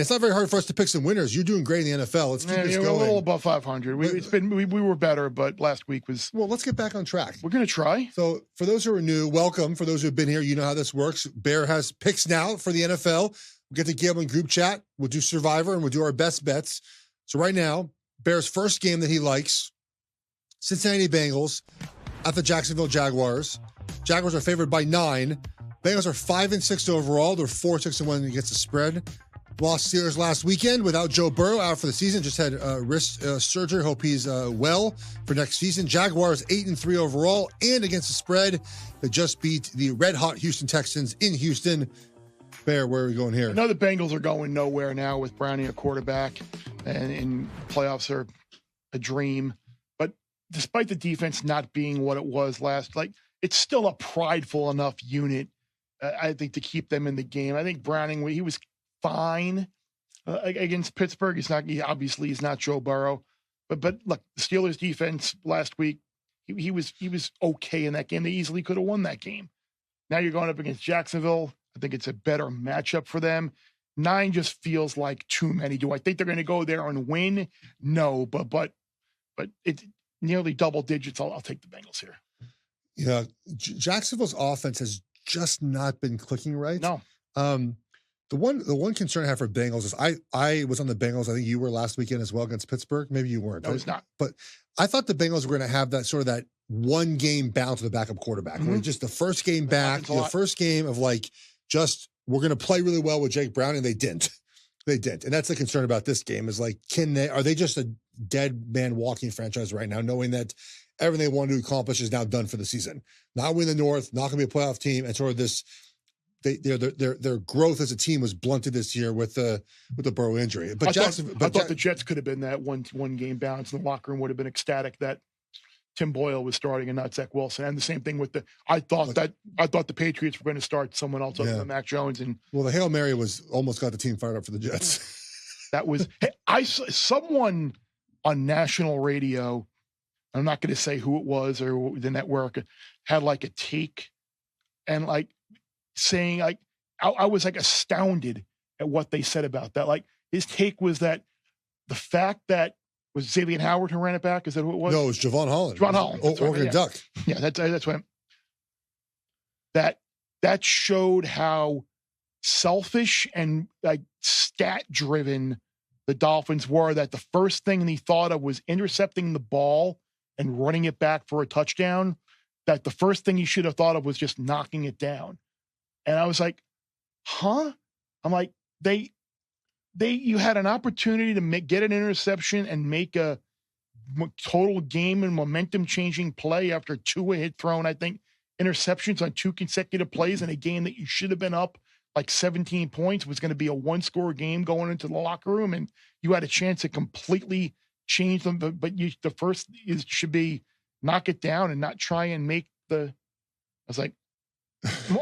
it's not very hard for us to pick some winners. You're doing great in the NFL. Let's keep this going. We're a little above 500. We were better, but last week was. Well, let's get back on track. We're going to try. So for those who are new, welcome. For those who have been here, you know how this works. Bear has picks now for the NFL. We'll get the gambling group chat. We'll do Survivor, and we'll do our best bets. So right now, Bear's first game that he likes, Cincinnati Bengals at the Jacksonville Jaguars. Jaguars are favored by 9. Bengals are 5-6 overall. They're 4-6-1 against the spread. Lost Steelers last weekend without Joe Burrow out for the season. Just had wrist surgery. Hope he's well for next season. Jaguars 8-3 overall and against the spread. They just beat the red-hot Houston Texans in Houston. Bear, where are we going here? I know the Bengals are going nowhere now with Browning a quarterback, and playoffs are a dream. But despite the defense not being what it was last, it's still a prideful enough unit, I think, to keep them in the game. I think Browning, he was fine against Pittsburgh. He's not Joe Burrow, but look, the Steelers defense last week, he was okay in that game. They easily could have won that game. Now you're going up against Jacksonville. I think it's a better matchup for them. 9 just feels like too many. Do I think they're going to go there and win? No, but it's nearly double digits. I'll take the Bengals here. Yeah, Jacksonville's offense has just not been clicking right. No. The one concern I have for Bengals is I was on the Bengals. I think you were last weekend as well against Pittsburgh. Maybe you weren't. No, it's not. But I thought the Bengals were going to have that one game bounce to the backup quarterback. Mm-hmm. Just the first game back, the first game of we're going to play really well with Jake Brown, and they didn't. They didn't. And that's the concern about this game is are they just a dead man walking franchise right now, knowing that everything they want to accomplish is now done for the season? Not win the North, not going to be a playoff team, and sort of this. Their growth as a team was blunted this year with the Burrow injury. But I thought the Jets could have been that one game bounce, and the locker room would have been ecstatic that Tim Boyle was starting and not Zach Wilson. And the same thing with I thought the Patriots were going to start someone else other than Mac Jones. And the Hail Mary almost got the team fired up for the Jets. That was someone on national radio. I'm not going to say who it was or the network had a take and saying I was astounded at what they said about that. His take was that the fact that was Xavier Howard who ran it back. Is that who it was? No, it was Javon Holland. Javon Holland. Oregon Duck. Yeah, that's what. That showed how selfish and stat driven the Dolphins were. That the first thing he thought of was intercepting the ball and running it back for a touchdown. That the first thing he should have thought of was just knocking it down. And I was like, huh? I'm like, you had an opportunity to get an interception and make a total game and momentum changing play after Tua had thrown, I think, interceptions on 2 consecutive plays in a game that you should have been up 17 points. It was going to be a 1-score game going into the locker room, and you had a chance to completely change them. But the first should be knock it down and not try and make I was like,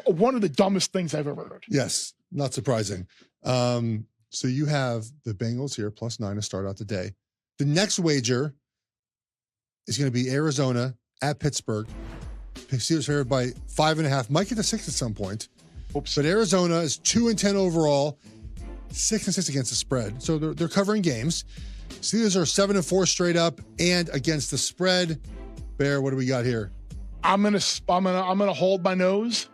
one of the dumbest things I've ever heard. Yes, not surprising. So you have the Bengals here, +9 to start out the day. The next wager is going to be Arizona at Pittsburgh. Steelers favored by 5.5. Might get to 6 at some point. Oops. But Arizona is 2-10 overall, 6-6 against the spread. So they're covering games. Steelers are 7-4 straight up and against the spread. Bear, what do we got here? I'm gonna hold my nose.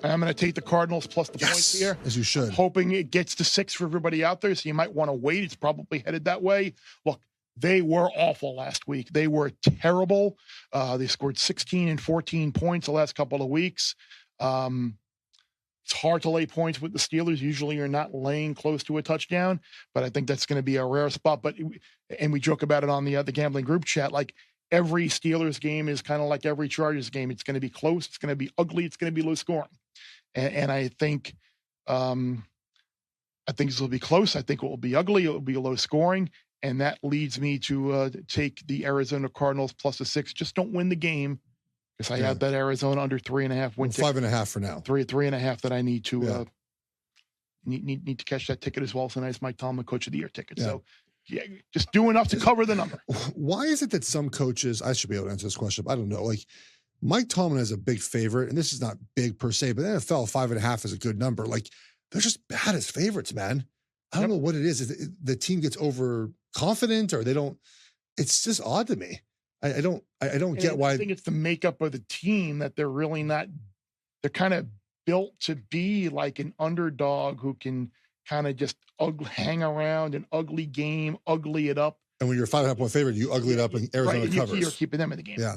I'm going to take the Cardinals plus the points here. As you should. Hoping it gets to 6 for everybody out there, so you might want to wait. It's probably headed that way. Look, they were awful last week. They were terrible. They scored 16 and 14 points the last couple of weeks. It's hard to lay points with the Steelers. Usually you're not laying close to a touchdown, but I think that's going to be a rare spot. And we joke about it on the gambling group chat, every Steelers game is kind of like every Chargers game. It's going to be close. It's going to be ugly. It's going to be low scoring. And I think this will be close. I think it will be ugly. It will be low scoring. And that leads me to take the Arizona Cardinals plus the 6. Just don't win the game because I have that Arizona under 3.5 win. 5.5 for now. 3.5 that I need to need to catch that ticket as well. So nice Mike Tomlin Coach of the Year ticket. Yeah. So just do enough to cover the number. Why is it that some coaches, I should be able to answer this question, but I don't know. Mike Tomlin is a big favorite, and this is not big per se, but NFL 5.5 is a good number. They're just bad as favorites, man. I don't know what it is. Is the team gets overconfident or they don't, it's just odd to me. I don't get why. I think it's the makeup of the team that they're really not, they're kind of built to be like an underdog who can kind of just hang around an ugly game, ugly it up. And when you're a 5.5-point favorite, you ugly it up and Arizona covers. You're keeping them in the game. Yeah.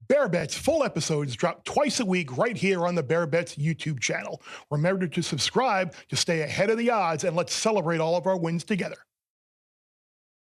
Bear Bets full episodes drop twice a week right here on the Bear Bets YouTube channel. Remember to subscribe to stay ahead of the odds, and let's celebrate all of our wins together.